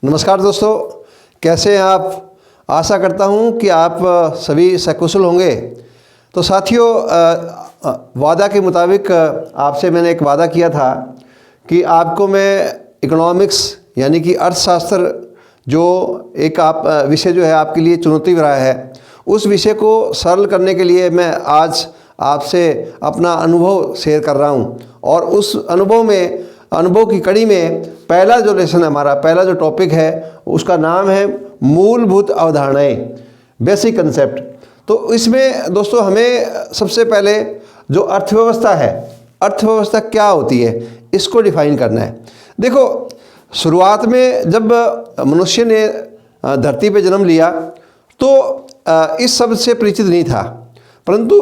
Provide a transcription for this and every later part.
नमस्कार दोस्तों, कैसे हैं आप। आशा करता हूं कि आप सभी सकुशल होंगे। तो साथियों, वादा के मुताबिक आपसे मैंने एक वादा किया था कि आपको मैं इकोनॉमिक्स यानी कि अर्थशास्त्र जो एक विषय जो है आपके लिए चुनौती रहा है, उस विषय को सरल करने के लिए मैं आज आपसे अपना अनुभव शेयर कर रहा हूं। और उस अनुभव की कड़ी में पहला जो लेसन हमारा पहला जो टॉपिक है उसका नाम है मूलभूत अवधारणाएं, बेसिक कंसेप्ट। तो इसमें दोस्तों हमें सबसे पहले जो अर्थव्यवस्था है, अर्थव्यवस्था क्या होती है, इसको डिफाइन करना है। देखो, शुरुआत में जब मनुष्य ने धरती पे जन्म लिया तो इस शब्द से परिचित नहीं था, परंतु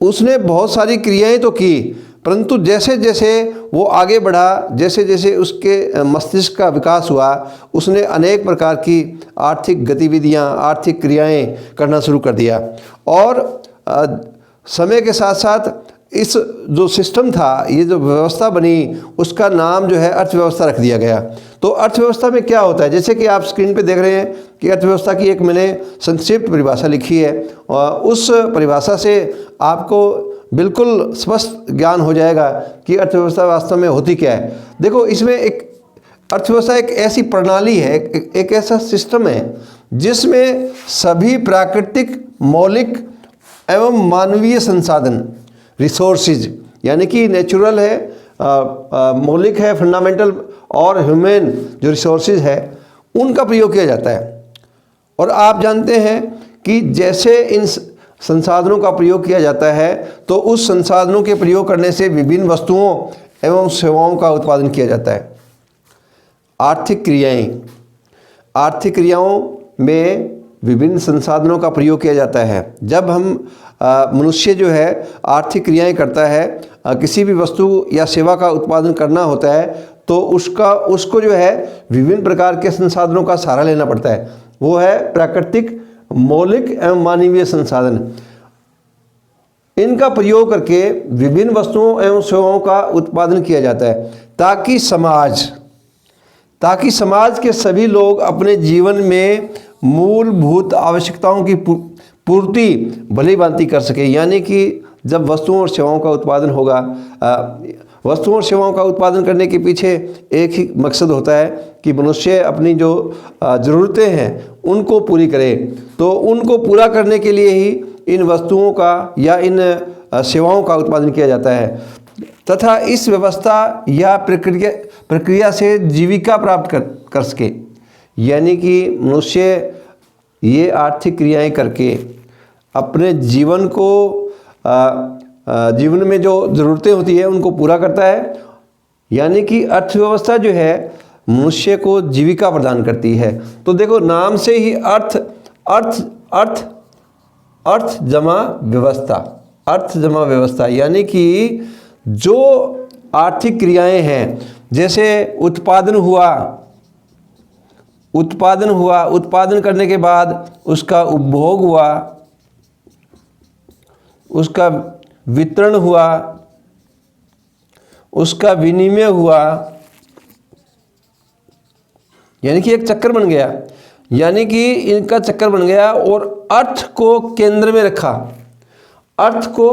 उसने बहुत सारी क्रियाएं तो की, परंतु जैसे जैसे वो आगे बढ़ा, जैसे जैसे उसके मस्तिष्क का विकास हुआ, उसने अनेक प्रकार की आर्थिक गतिविधियां, आर्थिक क्रियाएं करना शुरू कर दिया। और समय के साथ साथ इस जो सिस्टम था, ये जो व्यवस्था बनी, उसका नाम जो है अर्थव्यवस्था रख दिया गया। तो अर्थव्यवस्था में क्या होता है, जैसे कि आप स्क्रीन पे देख रहे हैं कि अर्थव्यवस्था की एक मैंने संक्षिप्त परिभाषा लिखी है, और उस परिभाषा से आपको बिल्कुल स्पष्ट ज्ञान हो जाएगा कि अर्थव्यवस्था वास्तव में होती क्या है। देखो, इसमें एक अर्थव्यवस्था एक ऐसी प्रणाली है, एक ऐसा सिस्टम है जिसमें सभी प्राकृतिक, मौलिक एवं मानवीय संसाधन, रिसोर्सेज यानी कि नेचुरल है, मौलिक है, फंडामेंटल, और ह्यूमन जो रिसोर्सेज है, उनका प्रयोग किया जाता है। और आप जानते हैं कि जैसे इन संसाधनों का प्रयोग किया जाता है तो उस संसाधनों के प्रयोग करने से विभिन्न वस्तुओं एवं सेवाओं का उत्पादन किया जाता है। आर्थिक क्रियाओं में विभिन्न संसाधनों का प्रयोग किया जाता है। जब हम मनुष्य जो है आर्थिक क्रियाएं करता है, किसी भी वस्तु या सेवा का उत्पादन करना होता है, तो उसको जो है विभिन्न प्रकार के संसाधनों का सहारा लेना पड़ता है। वो है प्राकृतिक, मौलिक एवं मानवीय संसाधन। इनका प्रयोग करके विभिन्न वस्तुओं एवं सेवाओं का उत्पादन किया जाता है ताकि समाज के सभी लोग अपने जीवन में मूलभूत आवश्यकताओं की पूर्ति भली भांति कर सके। यानी कि जब वस्तुओं और सेवाओं का उत्पादन होगा, वस्तुओं और सेवाओं का उत्पादन करने के पीछे एक ही मकसद होता है कि मनुष्य अपनी जो ज़रूरतें हैं उनको पूरी करे। तो उनको पूरा करने के लिए ही इन वस्तुओं का या इन सेवाओं का उत्पादन किया जाता है, तथा इस व्यवस्था या प्रक्रिया से जीविका प्राप्त कर सके। यानी कि मनुष्य ये आर्थिक क्रियाएं करके अपने जीवन में जो ज़रूरतें होती है उनको पूरा करता है। यानी कि अर्थव्यवस्था जो है मनुष्य को जीविका प्रदान करती है। तो देखो, नाम से ही अर्थ जमा व्यवस्था, यानी कि जो आर्थिक क्रियाएं हैं, जैसे उत्पादन हुआ, उत्पादन करने के बाद उसका उपभोग हुआ, उसका वितरण हुआ, उसका विनिमय हुआ, यानी कि एक चक्कर बन गया। यानी कि इनका चक्कर बन गया और अर्थ को केंद्र में रखा। अर्थ को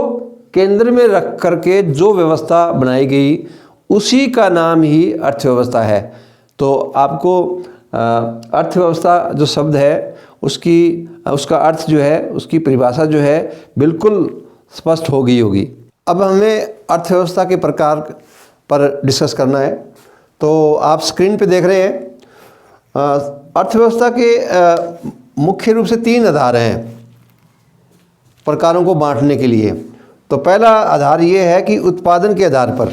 केंद्र में रख करके जो व्यवस्था बनाई गई, उसी का नाम ही अर्थव्यवस्था है। तो आपको अर्थव्यवस्था जो शब्द है उसका अर्थ जो है, उसकी परिभाषा जो है बिल्कुल स्पष्ट हो गई होगी। अब हमें अर्थव्यवस्था के प्रकार पर डिस्कस करना है। तो आप स्क्रीन पे देख रहे हैं, अर्थव्यवस्था के मुख्य रूप से 3 आधार हैं प्रकारों को बांटने के लिए। तो पहला आधार ये है कि उत्पादन के आधार पर,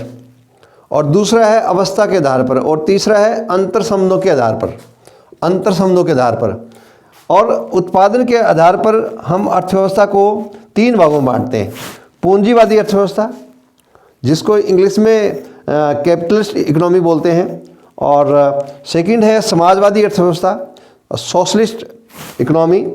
और दूसरा है अवस्था के आधार पर, और तीसरा है अंतर संबंधों के आधार पर। और उत्पादन के आधार पर हम अर्थव्यवस्था को 3 भागों में बांटते हैं। पूंजीवादी अर्थव्यवस्था, जिसको इंग्लिश में कैपिटलिस्ट इकोनॉमी बोलते हैं, और सेकंड है समाजवादी अर्थव्यवस्था, सोशलिस्ट इकोनॉमी,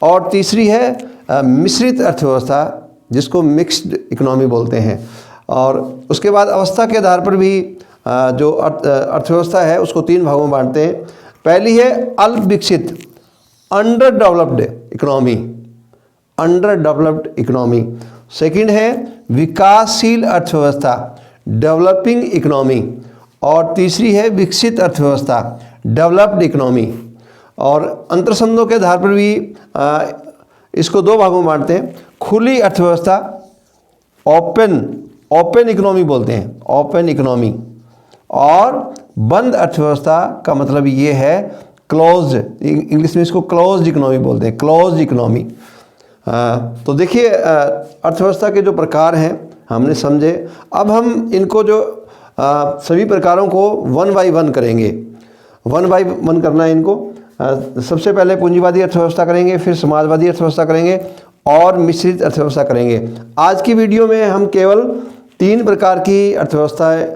और तीसरी है मिश्रित अर्थव्यवस्था, जिसको मिक्स्ड इकोनॉमी बोलते हैं। और उसके बाद अवस्था के आधार पर भी जो अर्थव्यवस्था है उसको 3 भागों में बांटते हैं। पहली है अल्प विकसित, under developed economy, under developed economy. Second है विकासशील अर्थव्यवस्था, डेवलपिंग इकोनॉमी। और तीसरी है विकसित अर्थव्यवस्था, डेवलप्ड इकोनॉमी। और अंतर शब्दों के आधार पर भी इसको दो भागों में बांटते हैं। खुली अर्थव्यवस्था, ओपन इकोनॉमी बोलते हैं, ओपन इकोनॉमी। और बंद अर्थव्यवस्था का मतलब ये है क्लोज्ड, इंग्लिश में इसको क्लोज्ड इकोनॉमी बोलते हैं, क्लोज्ड इकोनॉमी। तो देखिए अर्थव्यवस्था के जो प्रकार हैं हमने समझे। अब हम इनको जो सभी प्रकारों को वन बाय वन करेंगे, वन बाय वन करना है इनको। सबसे पहले पूंजीवादी अर्थव्यवस्था करेंगे, फिर समाजवादी अर्थव्यवस्था करेंगे और मिश्रित अर्थव्यवस्था करेंगे। आज की वीडियो में हम केवल 3 प्रकार की अर्थव्यवस्थाएं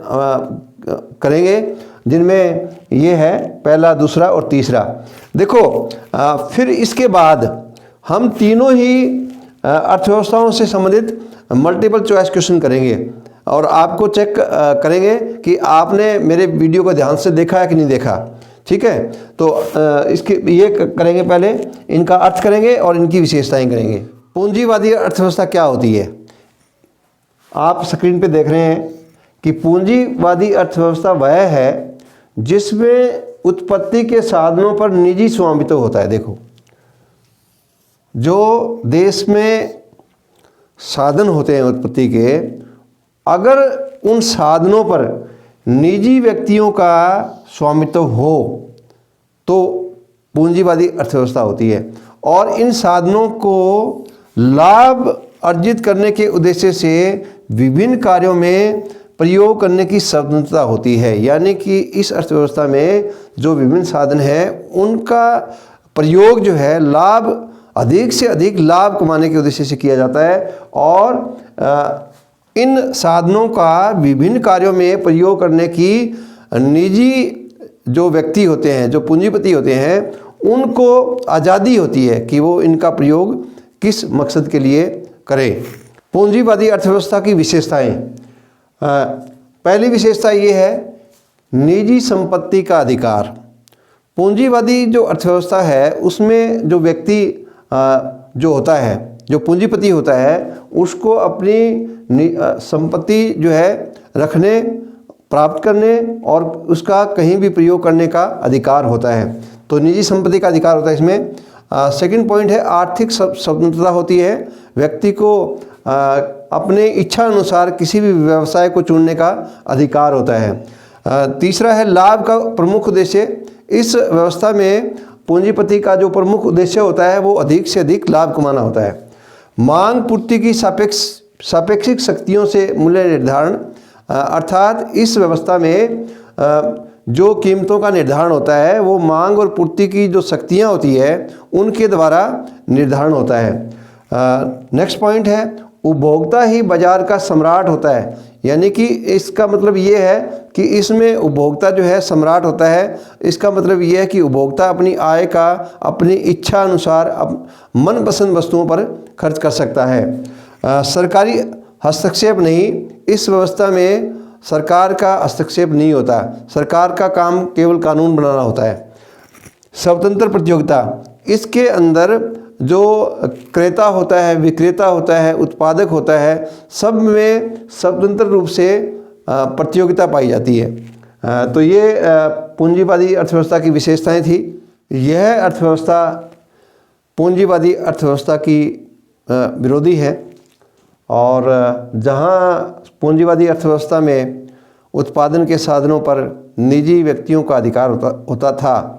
करेंगे, जिनमें ये है पहला, दूसरा और तीसरा। देखो फिर इसके बाद हम तीनों ही अर्थव्यवस्थाओं से संबंधित मल्टीपल चॉइस क्वेश्चन करेंगे और आपको चेक करेंगे कि आपने मेरे वीडियो को ध्यान से देखा है कि नहीं देखा। ठीक है, तो इसके ये करेंगे, पहले इनका अर्थ करेंगे और इनकी विशेषताएं करेंगे। पूंजीवादी अर्थव्यवस्था क्या होती है? आप स्क्रीन पे देख रहे हैं कि पूंजीवादी अर्थव्यवस्था वह है जिसमें उत्पत्ति के साधनों पर निजी स्वामित्व होता है। देखो, जो देश में साधन होते हैं उत्पत्ति के, अगर उन साधनों पर निजी व्यक्तियों का स्वामित्व हो तो पूंजीवादी अर्थव्यवस्था होती है। और इन साधनों को लाभ अर्जित करने के उद्देश्य से विभिन्न कार्यों में प्रयोग करने की स्वतंत्रता होती है। यानी कि इस अर्थव्यवस्था में जो विभिन्न साधन हैं उनका प्रयोग जो है लाभ, अधिक से अधिक लाभ कमाने के उद्देश्य से किया जाता है। और इन साधनों का विभिन्न कार्यों में प्रयोग करने की निजी जो व्यक्ति होते हैं, जो पूंजीपति होते हैं, उनको आज़ादी होती है कि वो इनका प्रयोग किस मकसद के लिए करें। पूंजीवादी अर्थव्यवस्था की विशेषताएं। पहली विशेषता ये है निजी संपत्ति का अधिकार। पूंजीवादी जो अर्थव्यवस्था है उसमें जो व्यक्ति जो होता है, जो पूंजीपति होता है, उसको अपनी संपत्ति जो है रखने, प्राप्त करने और उसका कहीं भी प्रयोग करने का अधिकार होता है। तो निजी संपत्ति का अधिकार होता है इसमें। सेकंड पॉइंट है आर्थिक स्वतंत्रता होती है। व्यक्ति को अपने इच्छा अनुसार किसी भी व्यवसाय को चुनने का अधिकार होता है। तीसरा है लाभ का प्रमुख उद्देश्य। इस व्यवस्था में पूंजीपति का जो प्रमुख उद्देश्य होता है वो अधिक से अधिक लाभ कमाना होता है। मांग पूर्ति की सापेक्षिक शक्तियों से मूल्य निर्धारण, अर्थात इस व्यवस्था में जो कीमतों का निर्धारण होता है वो मांग और पूर्ति की जो शक्तियाँ होती है उनके द्वारा निर्धारण होता है। नेक्स्ट पॉइंट है उपभोक्ता ही बाजार का सम्राट होता है। यानी कि इसका मतलब ये है कि इसमें उपभोक्ता जो है सम्राट होता है। इसका मतलब ये है कि उपभोक्ता अपनी आय का अपनी इच्छा अनुसार मनपसंद वस्तुओं पर खर्च कर सकता है। सरकारी हस्तक्षेप नहीं, इस व्यवस्था में सरकार का हस्तक्षेप नहीं होता। सरकार का काम केवल कानून बनाना होता है। स्वतंत्र प्रतियोगिता, इसके अंदर जो क्रेता होता है, विक्रेता होता है, उत्पादक होता है, सब में स्वतंत्र रूप से प्रतियोगिता पाई जाती है। तो ये पूंजीवादी अर्थव्यवस्था की विशेषताएं थी। यह अर्थव्यवस्था पूंजीवादी अर्थव्यवस्था की विरोधी है। और जहाँ पूंजीवादी अर्थव्यवस्था में उत्पादन के साधनों पर निजी व्यक्तियों का अधिकार होता था,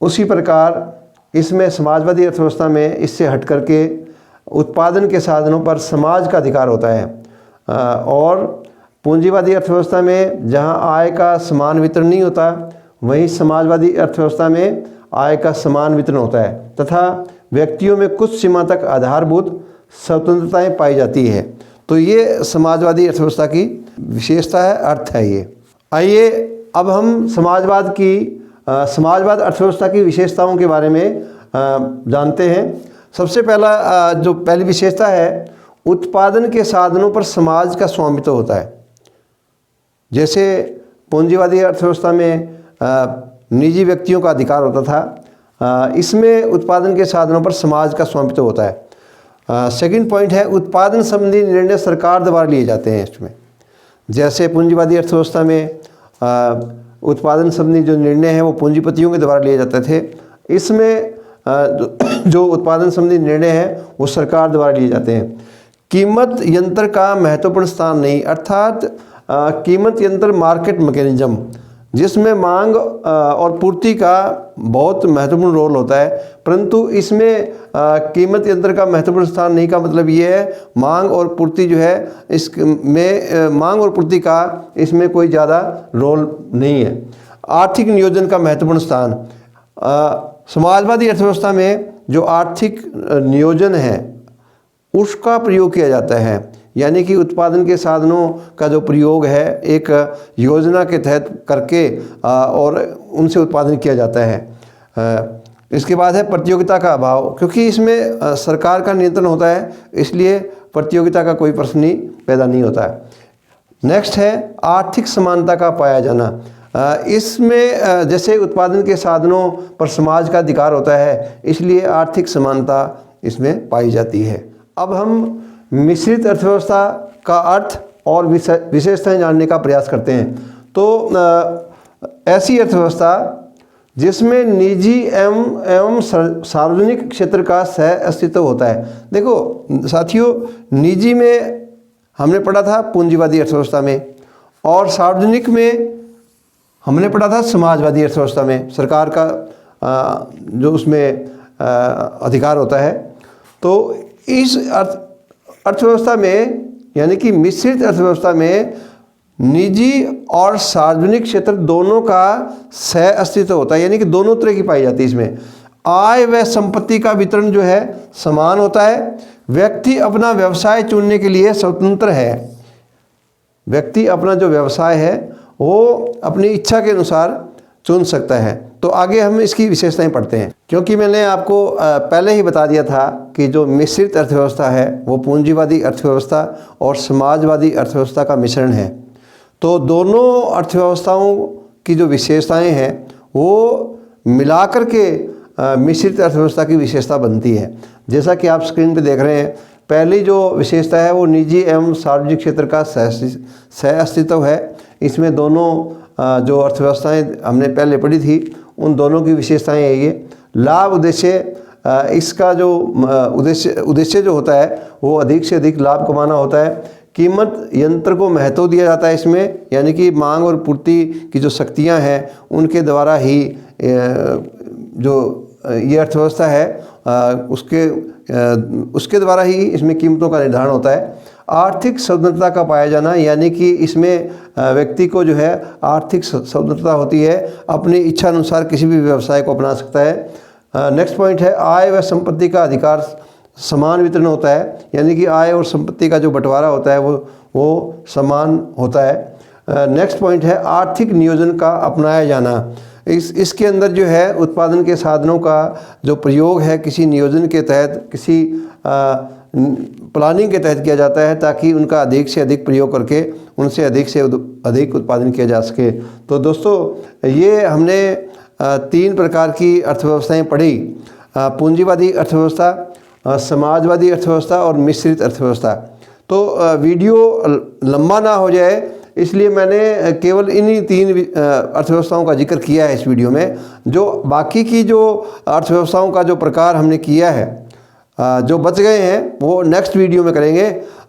उसी प्रकार इसमें समाजवादी अर्थव्यवस्था में इससे हट करके उत्पादन के साधनों पर समाज का अधिकार होता है। और पूंजीवादी अर्थव्यवस्था में जहां आय का समान वितरण नहीं होता, वहीं समाजवादी अर्थव्यवस्था में आय का समान वितरण होता है तथा व्यक्तियों में कुछ सीमा तक आधारभूत स्वतंत्रताएं पाई जाती है। तो ये समाजवादी अर्थव्यवस्था की विशेषता है, अर्थ है ये। आइए अब हम समाजवाद अर्थव्यवस्था की विशेषताओं के बारे में जानते हैं। सबसे पहली विशेषता है उत्पादन के साधनों पर समाज का स्वामित्व होता है। जैसे पूंजीवादी अर्थव्यवस्था में निजी व्यक्तियों का अधिकार होता था। इसमें उत्पादन के साधनों पर समाज का स्वामित्व होता है। सेकंड पॉइंट है उत्पादन संबंधी निर्णय सरकार द्वारा लिए जाते हैं इसमें। जैसे पूंजीवादी अर्थव्यवस्था में उत्पादन संबंधी जो निर्णय हैं वो पूंजीपतियों के द्वारा लिए जाते थे। इसमें जो उत्पादन संबंधी निर्णय हैं वो सरकार द्वारा लिए जाते हैं। कीमत यंत्र का महत्वपूर्ण स्थान नहीं, अर्थात कीमत यंत्र मार्केट मैकेनिज्म जिसमें मांग और पूर्ति का बहुत महत्वपूर्ण रोल होता है, परंतु इसमें कीमत यंत्र का महत्वपूर्ण स्थान नहीं का मतलब ये है मांग और पूर्ति जो है इसमें मांग और पूर्ति का इसमें कोई ज़्यादा रोल नहीं है। आर्थिक नियोजन का महत्वपूर्ण स्थान, समाजवादी अर्थव्यवस्था में जो आर्थिक नियोजन है उसका प्रयोग किया जाता है, यानी कि उत्पादन के साधनों का जो प्रयोग है एक योजना के तहत करके और उनसे उत्पादन किया जाता है। इसके बाद है प्रतियोगिता का अभाव, क्योंकि इसमें सरकार का नियंत्रण होता है इसलिए प्रतियोगिता का कोई प्रश्न नहीं पैदा नहीं होता है। नेक्स्ट है आर्थिक समानता का पाया जाना। इसमें जैसे उत्पादन के साधनों पर समाज का अधिकार होता है इसलिए आर्थिक समानता इसमें पाई जाती है। अब हम मिश्रित अर्थव्यवस्था का अर्थ और विशेषताएं जानने का प्रयास करते हैं। तो ऐसी अर्थव्यवस्था जिसमें निजी एवं सार्वजनिक क्षेत्र का सह अस्तित्व होता है। देखो साथियों, निजी में हमने पढ़ा था पूंजीवादी अर्थव्यवस्था में, और सार्वजनिक में हमने पढ़ा था समाजवादी अर्थव्यवस्था में सरकार का जो उसमें अधिकार होता है। तो इस अर्थव्यवस्था में यानी कि मिश्रित अर्थव्यवस्था में निजी और सार्वजनिक क्षेत्र दोनों का सह अस्तित्व होता है, यानी कि दोनों तरह की पाई जाती है। इसमें आय व संपत्ति का वितरण जो है समान होता है। व्यक्ति अपना व्यवसाय चुनने के लिए स्वतंत्र है। व्यक्ति अपना जो व्यवसाय है वो अपनी इच्छा के अनुसार चुन सकता है। तो आगे हम इसकी विशेषताएं पढ़ते हैं, क्योंकि मैंने आपको पहले ही बता दिया था कि जो मिश्रित अर्थव्यवस्था है वो पूंजीवादी अर्थव्यवस्था और समाजवादी अर्थव्यवस्था का मिश्रण है। तो दोनों अर्थव्यवस्थाओं की जो विशेषताएं हैं वो मिलाकर के मिश्रित अर्थव्यवस्था की विशेषता बनती है। जैसा कि आप स्क्रीन पर देख रहे हैं, पहली जो विशेषता है वो निजी एवं सार्वजनिक क्षेत्र का सह अस्तित्व है। इसमें दोनों जो अर्थव्यवस्थाएं हमने पहले पढ़ी थी उन दोनों की विशेषताएं है ये। लाभ उद्देश्य, इसका जो उद्देश्य जो होता है वो अधिक से अधिक लाभ कमाना होता है। कीमत यंत्र को महत्व दिया जाता है इसमें, यानी कि मांग और पूर्ति की जो शक्तियां हैं उनके द्वारा ही जो ये अर्थव्यवस्था है उसके द्वारा ही इसमें कीमतों का निर्धारण होता है। आर्थिक स्वतंत्रता का पाया जाना, यानी कि इसमें व्यक्ति को जो है आर्थिक स्वतंत्रता होती है, अपनी इच्छा अनुसार किसी भी व्यवसाय को अपना सकता है। नेक्स्ट पॉइंट है आय व संपत्ति का अधिकार समान वितरण होता है, यानी कि आय और संपत्ति का जो बंटवारा होता है वो समान होता है। नेक्स्ट पॉइंट है आर्थिक नियोजन का अपनाया जाना। इसके अंदर जो है उत्पादन के साधनों का जो प्रयोग है किसी नियोजन के तहत, किसी प्लानिंग के तहत किया जाता है ताकि उनका अधिक से अधिक प्रयोग करके उनसे अधिक से अधिक उत्पादन किया जा सके। तो दोस्तों ये हमने 3 प्रकार की अर्थव्यवस्थाएं पढ़ी, पूंजीवादी अर्थव्यवस्था, समाजवादी अर्थव्यवस्था और मिश्रित अर्थव्यवस्था। तो वीडियो लंबा ना हो जाए इसलिए मैंने केवल इन्हीं 3 अर्थव्यवस्थाओं का जिक्र किया है इस वीडियो में। जो बाकी की जो अर्थव्यवस्थाओं का जो प्रकार हमने किया है, जो बच गए हैं वो नेक्स्ट वीडियो में करेंगे।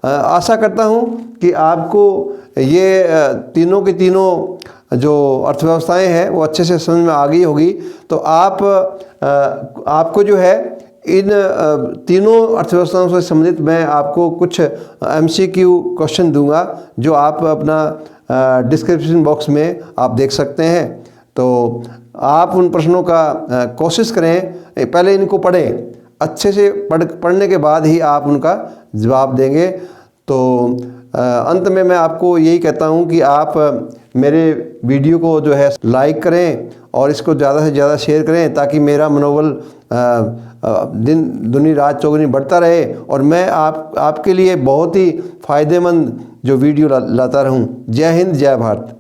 आशा करता हूँ कि आपको ये तीनों की तीनों जो अर्थव्यवस्थाएं हैं वो अच्छे से समझ में आ गई होगी। तो आपको जो है इन तीनों अर्थव्यवस्थाओं से संबंधित मैं आपको कुछ MCQ क्वेश्चन दूंगा जो आप अपना डिस्क्रिप्शन बॉक्स में आप देख सकते हैं। तो आप उन प्रश्नों का कोशिश करें, पहले इनको पढ़ें, अच्छे से पढ़ने के बाद ही आप उनका जवाब देंगे। तो अंत में मैं आपको यही कहता हूँ कि आप मेरे वीडियो को जो है लाइक करें और इसको ज़्यादा से ज़्यादा शेयर करें ताकि मेरा मनोबल दिन दुनी रात चौगुनी बढ़ता रहे और मैं आपके लिए बहुत ही फ़ायदेमंद जो वीडियो लाता रहूँ। जय हिंद, जय भारत।